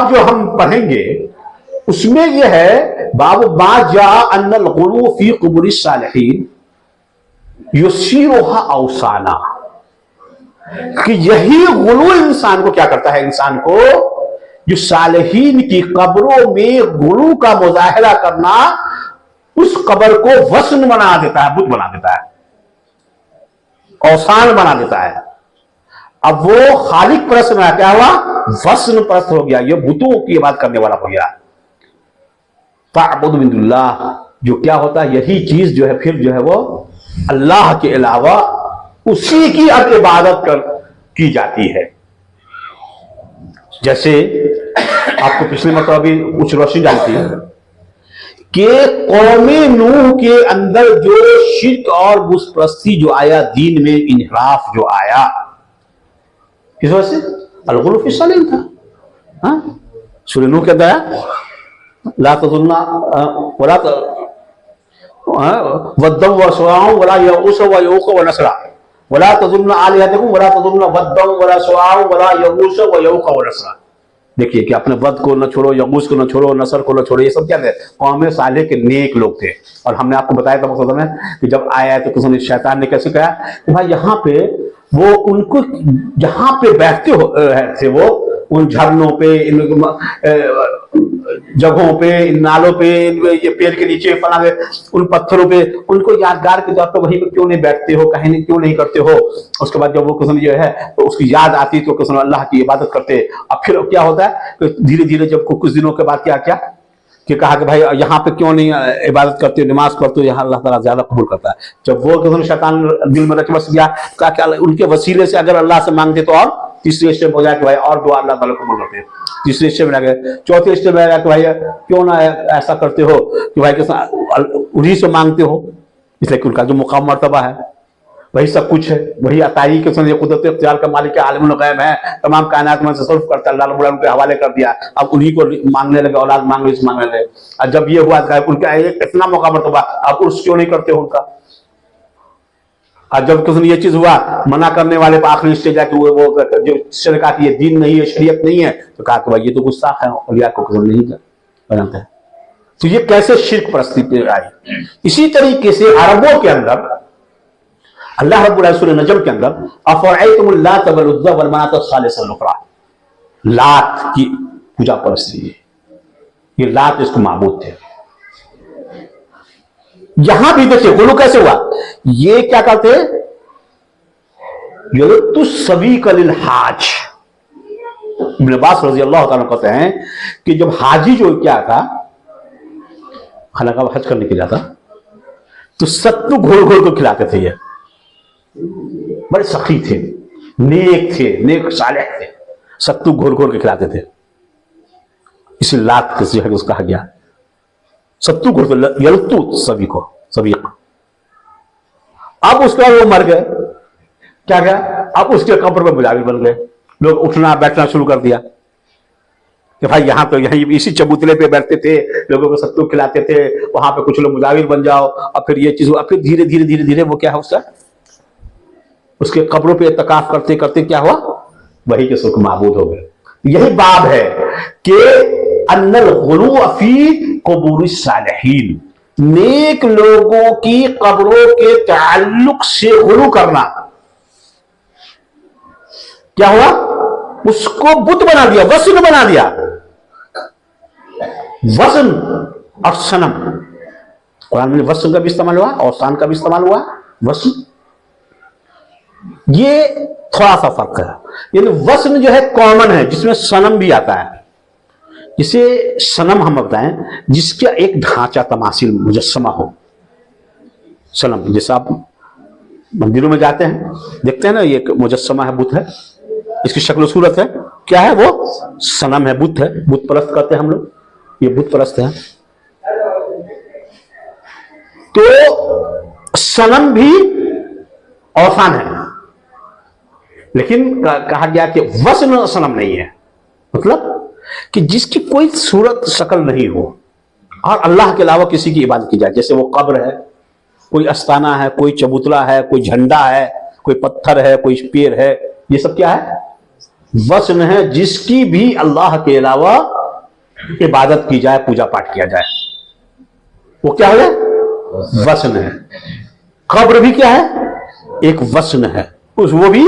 बाब जो हम पढ़ेंगे उसमें यह है, बाब बाजा अन्नल गुलू फी कुबुरी सालिहीन युसीरुहा औसाना, कि यही गुलू इंसान को क्या करता है, इंसान को जो सालिहीन की कब्रों में गुलू का मुजाहिरा करना, उस कब्र को वसन बना देता है, बुत बना देता है, औसान बना देता है। अब वो खालिक परस्त में क्या हुआ, वसन परस्त हो गया, ये बुतों की बात करने वाला हो गया। फ़अबुद मिनल्लाह, जो क्या होता है, यही चीज जो है फिर जो है वो अल्लाह के अलावा उसी की अब इबादत की जाती है। जैसे आपको पिछले मतलब अभी कुछ रोशनी डालती है कि कौमे नूह के अंदर जो शिर्क और बुतपरस्ती जो आया, दीन में इनहराफ जो आया, किस वजह से, अलगुलू फी सालिहीन था। हाँ, सूरह नूह के अंदर ला तज़ुन्ना वला वद्दम व सुवाअ वला यगूस व यऊक व नसरा वला तज़ुन्ना आलिहतकुम वला तज़ुन्ना वद्दम वला सुवाअ वला यगूस व यऊक व नसरा। देखिए कि अपने वद को न छोड़ो, यगूस को न छोड़ो, नसर को न छोड़ो, ये सब क्या थे, कौम सालेह के नेक लोग थे। और हमने आपको बताया था मकसद में कि जब आया तो किसी शैतान ने कैसे कहा कि भाई यहाँ पे वो उनको जहां पे बैठते थे, वो उन झरनों पे, इन जगहों पे, इन नालों पे, ये पेड़ के नीचे फला उन पत्थरों पे, उनको यादगार के तौर पर वहीं पे क्यों नहीं बैठते हो, कहीं नहीं क्यों नहीं करते हो। उसके बाद जब वो किस्म जो है तो उसकी याद आती तो किस्म अल्लाह की इबादत करते। अब फिर क्या होता है कि धीरे धीरे जब कुछ दिनों के बाद क्या क्या कि कहा कि भाई यहाँ पे क्यों नहीं इबादत करते हो, नमाज पढ़ते हो, यहाँ अल्लाह ताला ज्यादा कबूल करता है। जब वो किस्म शैतान दिल में रच बस गया, क्या उनके वसीले से अगर अल्लाह से मांगते तो, और तीसरे स्टेप हो जाए कि भाई और दुआ अल्लाह ताला कबूल करते हैं, तीसरे स्टेप में आ गए, चौथे स्टेप में आ गया कि भाई क्यों ना ऐसा करते हो कि भाई उन्हीं से मांगते हो, इसलिए कि उनका जो मुकाम मर्तबा है वही सब कुछ है, वही अताई के संग कुदरत इख्तियार का मालिक है, आलिमुल गैब है, तमाम कायनात में तसर्रुफ करता है, अल्लाह रब्बुल आलमीन के हवाले कर दिया। अब उन्हीं को मांगने लगे, औलाद मांगने लगे। और जब ये हुआ उनका इतना मौका मर्तबा, अब उर्स क्यों नहीं करते हो उनका। और जब किसी ये चीज हुआ, मना करने वाले पर आखिरी स्टेज है कि वो जो शिरक की ये दीन नहीं है, शरीयत नहीं है, तो कहा कि भाई ये तो गुस्सा है, औलिया को किसी नहीं बनाता है। तो ये कैसे शिर्क परस्ती पे आई। इसी तरीके से अरबों के अंदर अल्लाह रब्बुल आलमीन सूरह नजम के अंदर अफ़रअयतुमुल लात वल उज़्ज़ा वल मनात सालिसतल उख़रा, लात की पूजा परस्ती है, ये लात इसको माबूद थे। यहां भी देखिए गुलू कैसे हुआ, ये क्या करते युलतु सवीक लिल हाज। इब्न अब्बास रज़ी अल्लाह तआला कहते हैं कि जब हाजी जो क्या था, खाना हज करने के लिए जाता तो सत्तू घोल घोल को खिलाते थे। ये बड़े सखी थे, नेक सालेह थे, सत्तू घोल घोल के खिलाते थे, इसे लात जो है उसको कहा गया। सत्तू घोल यलतू सभी को सभी। अब उसके बाद वो मर गए, क्या गया, अब उसके कब्र में मुजाविर बन गए, लोग उठना बैठना शुरू कर दिया कि भाई यहाँ तो यहीं इसी चबूतरे पे बैठते थे, लोगों को सत्तू खिलाते थे, वहां पे कुछ लोग मुजाविर बन जाओ। और फिर ये चीज हुआ, फिर धीरे धीरे धीरे धीरे वो क्या है उसके कब्रों पे इत्तिकाफ करते करते क्या हुआ, वही के सुख माबूद हो गए। यही बाब है कि अन्नल गुलू फी कुबूर सालिहीन, नेक लोगों की कब्रों के ताल्लुक से गुलू करना, क्या हुआ, उसको बुत बना दिया, वसन बना दिया। वसन और सनम, कुरान में वसन का भी इस्तेमाल हुआ, औसान का भी इस्तेमाल हुआ। वसन ये थोड़ा सा फर्क है, यानी वसन जो है कॉमन है, जिसमें सनम भी आता है। जिसे सनम हम बताएं जिसका एक ढांचा तमासील मुजस्समा हो, सनम। जैसे आप मंदिरों में जाते हैं देखते हैं ना, ये मुजस्समा है, बुत है, इसकी शक्ल सूरत है, क्या है वो, सनम है, बुत है, बुत परस्त करते हैं हम लोग, ये बुत परस्त है। तो सनम भी औसान है, लेकिन कहा गया कि वज़न सनम नहीं है, मतलब कि जिसकी कोई सूरत शक्ल नहीं हो और अल्लाह के अलावा किसी की इबादत की जाए। जैसे वो कब्र है, कोई अस्ताना है, कोई चबूतरा है, कोई झंडा है, कोई पत्थर है, कोई पेड़ है, ये सब क्या है, वसन है जिसकी भी अल्लाह के अलावा इबादत की जाए, पूजा पाठ किया जाए, वो क्या है? वसन है। कब्र भी क्या है? एक वसन है, उस वो भी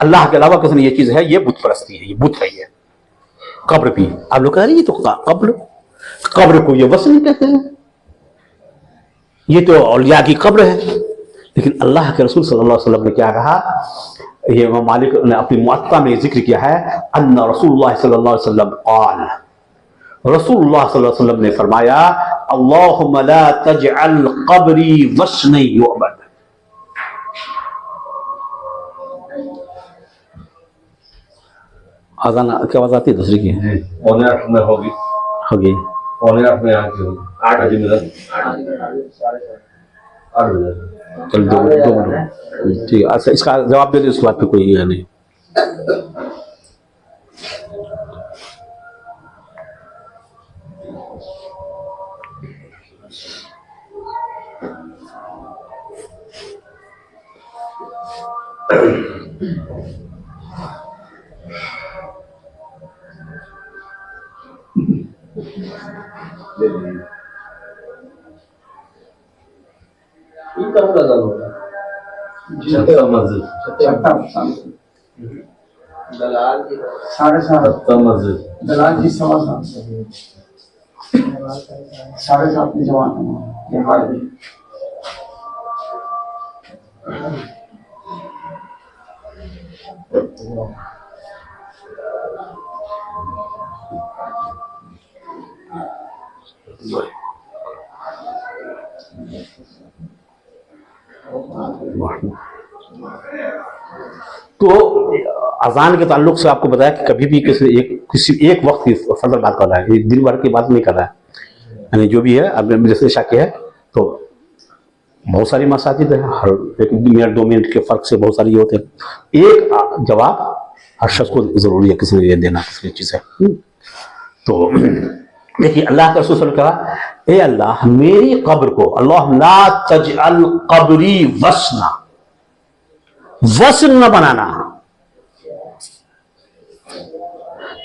अल्लाह के अलावा किसी ये चीज है, ये बुत परस्ती है, ये बुत है। ये कब्र भी आप लोग कह रहे हैं, ये तो कब्र को ये वसन कहते हैं, ये तो औलिया की कब्र है। लेकिन अल्लाह के रसूल सल्लल्लाहु अलैहि वसल्लम ने क्या कहा, ये इमाम मालिक ने अपनी मुअत्ता में जिक्र किया है, अन्ना रसूलुल्लाह सल्लल्लाहु अलैहि वसल्लम क़ाल, रसूलुल्लाह सल्लल्लाहु अलैहि वसल्लम ने फरमाया, अल्लाहुम्मा ला तजअल क़ब्री वस्न युअबद। अज़ान क्या आवाज आती है दूसरी की? पौने 8 में होगी, पौने 8 में यहाँ की होगी, 8 बजे मिला, 8 बजे। चल दो मिनट, ठीक है। अच्छा, इसका जवाब दे दो, उसके बाद पे कोई है नहीं। दलाल जी 7:30, दलाल जी 7:15, 7:30 में जवान तो अजान के ताल्लुक से आपको बताया कि कभी भी किसी एक वक्त की फजल बात कर रहा है, दिन भर की बात नहीं कर रहा है, यानी जो भी है। अब जैसे शाके है तो बहुत सारी मसाजिद है, हर 1 मिनट 2 मिनट के फर्क से बहुत सारी ये होते हैं। एक जवाब हर शख्स को जरूरी है, किसी ने देना किसी चीज है। तो देखिए अल्लाह के रसूल ने कहा, ए अल्लाह मेरी कब्र को, अल्लाह ला तजअल कब्री वसना, वसन न बनाना।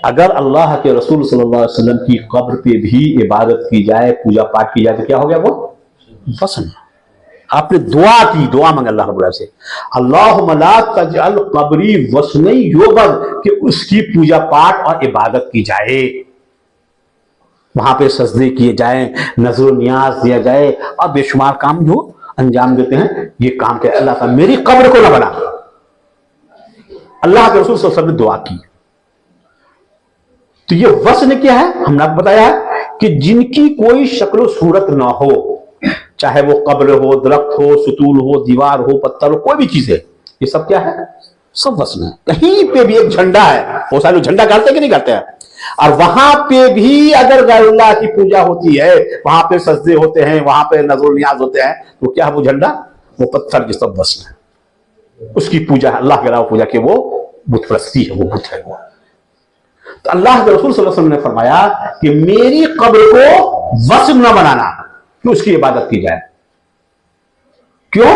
अगर अल्लाह के रसूल सल्लल्लाहु अलैहि वसल्लम की कब्र पे भी इबादत की जाए, पूजा पाठ की जाए, तो क्या हो गया? वो वसन। आपने दुआ की, दुआ मांगा अल्लाह रब्बुल से, अल्लाहुम्मा ला तजअल कब्री वसन युअबद, कि उसकी पूजा पाठ और इबादत की जाए, वहां पे सजदे किए जाए, नजर नियाज दिया जाए, और बेशुमार काम जो अंजाम देते हैं, ये काम के अल्लाह का मेरी कब्र को ना बना। अल्लाह के रसूल सल्लल्लाहु अलैहि वसल्लम ने दुआ की। तो ये वस्न क्या है? हमने आपको बताया कि जिनकी कोई शक्ल सूरत ना हो, चाहे वो कब्र हो, दरख्त हो, सुतूल हो, दीवार हो, पत्थर हो, कोई भी चीज है, ये सब क्या है? सब वस्न है। कहीं पे भी एक झंडा है, वो सारे झंडा गाड़ते हैं कि नहीं गाड़ते हैं? और वहां पे भी अगर गैरुल्लाह की पूजा होती है, वहां पे सजदे होते हैं, वहां पे नजर नियाज होते हैं, तो क्या है वो झंडा? वो पत्थर के सब वस्न है। उसकी पूजा, अल्लाह के अलावा पूजा की वो बुत परस्ती है, वो बुत है वो। तो अल्लाह के रसूल सल्लल्लाहु अलैहि वसल्लम ने फरमाया कि मेरी कब्र को वस्न न बनाना, कि उसकी इबादत की जाए। क्यों?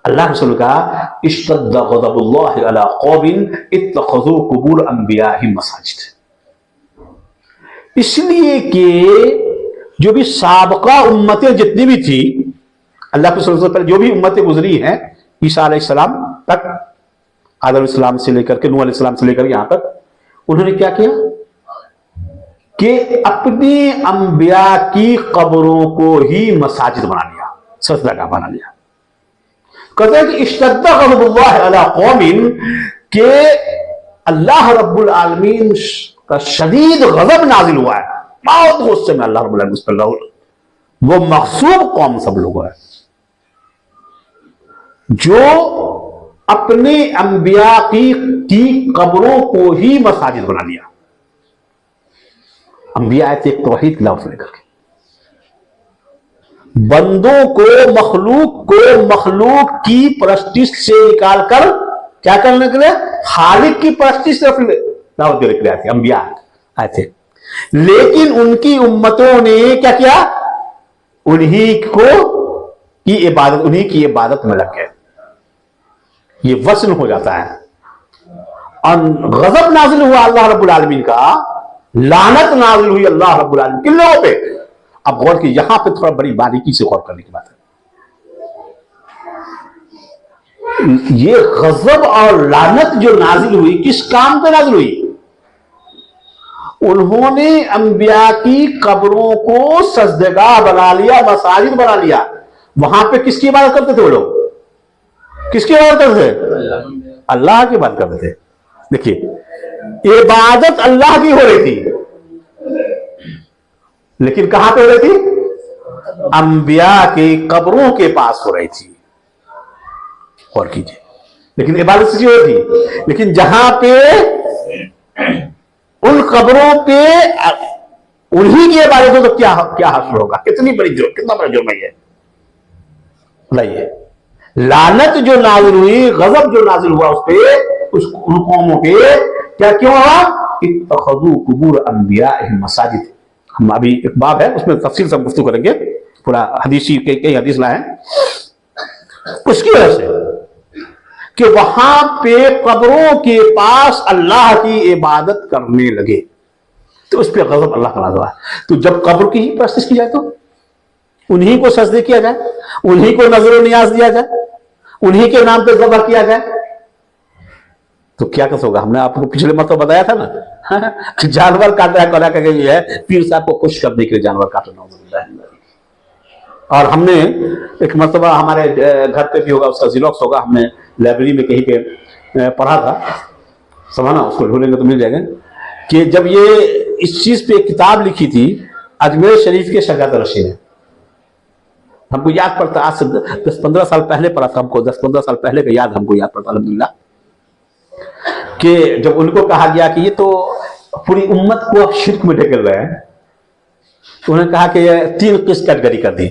अल्लाह के रसूल का इश्तद्द ग़ज़बुल्लाहि अला क़ौमिन इत्तख़ज़ू क़ुबूर अंबियाहिम मसाजिद, इसलिए कि जो भी साबका उम्मतें जितनी भी थी, अल्लाह के रसूल से पहले जो भी उम्मतें गुजरी हैं, ईसा अलैहिस्सलाम तक, आदम अलैहिस्सलाम से लेकर के नूह अलैहिस्सलाम से लेकर यहां तक, उन्होंने क्या किया कि अपने अंबिया की कब्रों को ही मसाजिद बना लिया, सजदागाह बना लिया। कहते हैं कि इश्तद्दा ग़ज़बुल्लाहि अला क़ौमिन, के अल्लाह रब्बुल आलमीन का शदीद गजब नाजिल हुआ है, बहुत गुस्से में अल्लाह रब्बुल आलमीन, वो मखसूब कौम सब लोग है जो अपने अंबिया की कब्रों को ही मसाजिद बना लिया। अंबिया आए थे तौहीद की लफ्ज़ लेकर के, बंदों को मखलूक की परस्तिश से निकालकर क्या करने के लिए? खालिक की परस्तिश से दावत देने के लिए आए थे, अंबिया आए थे। लेकिन उनकी उम्मतों ने क्या किया? उन्हीं की इबादत में लग गए। ये वस्न हो जाता है। और गजब नाजिल हुआ अल्लाह रब्बुल आलमीन का, लानत नाजिल हुई अल्लाह रब्बुल आलमीन किन लोगों पे। अब गौर की, यहां पे थोड़ा बड़ी बारीकी से गौर करने की बात है। ये गजब और लानत जो नाजिल हुई किस काम पे नाजिल हुई? उन्होंने अंबिया की कब्रों को सजदेगाह बना लिया, मसाजिद बना लिया। वहां पे किसकी इबादत करते थे वो लोग? किसकी इबादत करते थे? अल्लाह की इबादत करते थे। देखिए, इबादत अल्लाह की हो रही थी, लेकिन कहां पे हो रही थी? अंबिया की कब्रों के पास हो रही थी। और कीजिए, लेकिन इबादत किसकी हो रही थी? लेकिन जहां पे उन कब्रों पे उन्हीं की इबादत हो तो क्या क्या हासिल होगा? कितनी बड़ी जुर्म, कितना बड़ा जुर्म है ये, बताइए। लानत जो नाजिल हुई, गजब जो नाजिल हुआ उस पे, उन कौमों पे, क्या क्यों हुआ? इत्तखज़ू कुबूर अंबियाइहिम मसाजिद। हम अभी एक बाब है उसमें तफसील से गुफ्तगू करेंगे, पूरा हदीसी कई हदीस लाए हैं उसकी वजह से कि वहां पे कब्रों के पास अल्लाह की इबादत करने लगे, तो उस पर गजब अल्लाह का नाज़िल हुआ। तो जब कब्र की ही परस्तिश की जाए तो उन्हीं को सजदे किया जाए, उन्हीं को नजर नियाज दिया जाए, उन्हीं के नाम पे ज़बह किया जाए, तो क्या कस होगा? हमने आपको पिछले मरतबा बताया था ना कि जानवर काट रहा है, करा करके ये है पीर साहब को खुश करने के लिए जानवर काटना। और हमने एक मरतबा हमारे घर पे भी होगा, उसका ज़िलॉक्स होगा, हमने लाइब्रेरी में कहीं पे पढ़ा था, समझना, उसको ढूंढेंगे तो मिल जाएगा, कि जब ये इस चीज पे किताब लिखी थी अजमेर शरीफ के शजात रशी ने, हमको याद पड़ता, आज से 10-15 साल पहले पढ़ा था, हमको 10-15 साल पहले का याद हमको याद पड़ता अल्हम्दुलिल्लाह, कि जब उनको कहा गया कि ये तो पूरी उम्मत को अब शिर्क में ढकेल रहे हैं, तो उन्होंने कहा कि ये 3 किस्त कैटेगरी कर दी।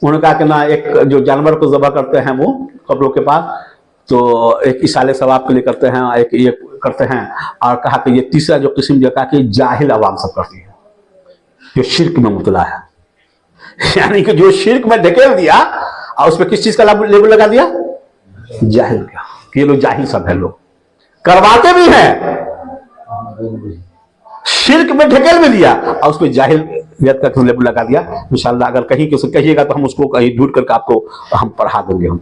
उन्होंने कहा कि ना, एक जो जानवर को ज़बह करते हैं वो कब्रों के पास, तो एक इसाले सवाब के लिए करते हैं, एक ये करते हैं, और कहा कि ये तीसरा जो किस्म जो कहा कि जाहिल अवाम सब करती है, जो शिर्क में मुबतला है, यानी कि जो शिर्क में ढकेल दिया और उस पर किस चीज का लेबल लगा दिया? जाहिल का, कि ये लोग जाहिल सब है, लोग करवाते भी हैं, शिर्क में ढकेल भी दिया और उसमें जाहिलियत का लेबल लगा दिया। इंशाअल्लाह अगर कहीं किसी कहिएगा तो हम उसको कहीं ढूंढ करके आपको हम पढ़ा देंगे हम।